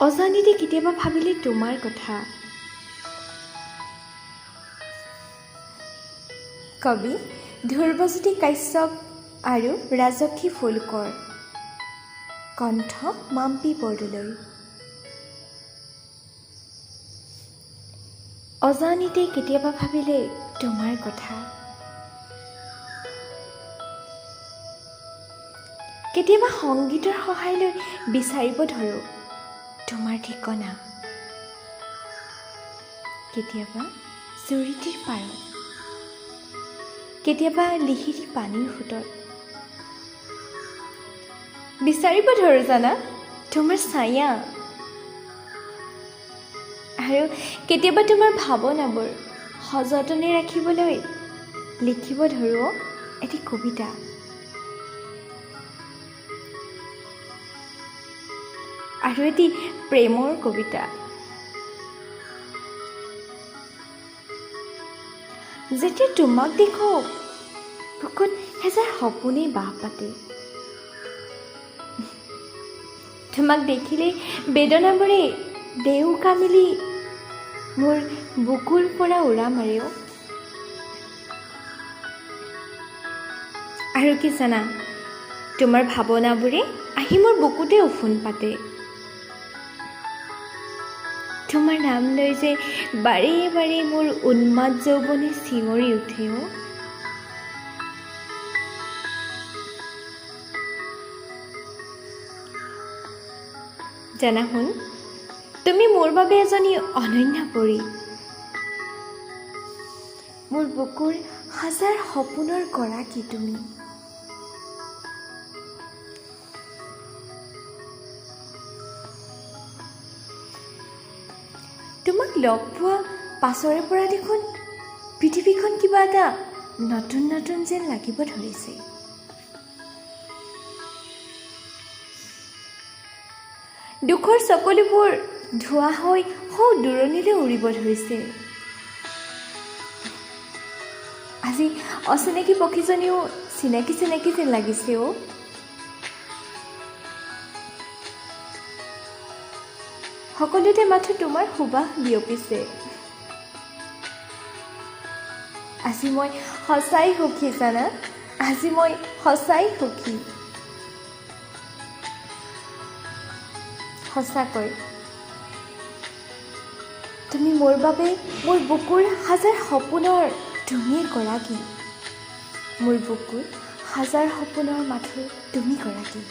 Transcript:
অজানিতে কেতিয়াবা ভাবিলে তোমাৰ কথা। কবি ধ্ৰুৱজ্যোতি কাশ্যপ আৰু ৰাজক্ষী ফুলকৰ, কণ্ঠ মাম্পী বৰদলৈ। অজানিতে কেতিয়াবা ভাবিলে তোমাৰ কথা। কেতিয়াবা সংগীতৰ সহায় লৈ বিচাৰিব ধৰোঁ তোমাৰ ঠিকনা। কেতিয়াবা জুৰিটিৰ পাৰত, কেতিয়াবা লিহিৰি পানীৰ সোঁতত বিচাৰিব ধৰোঁ জানা তোমাৰ ছায়া। আৰু কেতিয়াবা তোমাৰ ভাৱনাবোৰ সযতনে ৰাখিবলৈ লিখিব ধৰোঁ এটি কবিতা। আৰু এটি প্ৰেমৰ কবিতা। যেতিয়া তোমাক দেখোঁ বুকুত হেজাৰ সপোনে বাহ পাতে। তোমাক দেখিলে বেদনাবোৰে ডেউকা মেলি মোৰ বুকুৰ পৰা উৰা মাৰেও। আৰু কি জানা, তোমাৰ ভাৱনাবোৰে আহি মোৰ বুকুতে উফুন পাতে। তোমাৰ নাম লৈ যে বাৰে বাৰে মোৰ উন্মাদ যৌৱনে চিঞৰি উঠেও। জানা শুন, তুমি মোৰ বাবে এজনী অনন্য পৰী। মোৰ বুকুৰ হাজাৰ সপোনৰ গৰাকী তুমি। তোমাক লগ পোৱা পাছৰে পৰা দেখোন পৃথিৱীখন কিবা এটা নতুন নতুন যেন লাগিব ধৰিছে। দুখৰ চকলিবোৰ ধোৱা হৈ সৌ দূৰণিলৈ উৰিব ধৰিছে। আজি অচিনাকি পক্ষীজনীও চিনাকি চিনাকি যেন লাগিছে অ'। সকলোতে মাথো তোমাৰ সুবাস বিয়পিছে। আজি মই সঁচাই সুখী জানা, আজি মই সঁচাই সুখী। সঁচাকৈ তুমি মোৰ বাবে মোৰ বুকুৰ হাজাৰ সপোনৰ তুমিয়ে গৰাকী। মোৰ বুকুৰ হাজাৰ সপোনৰ মাথো তুমি গৰাকী।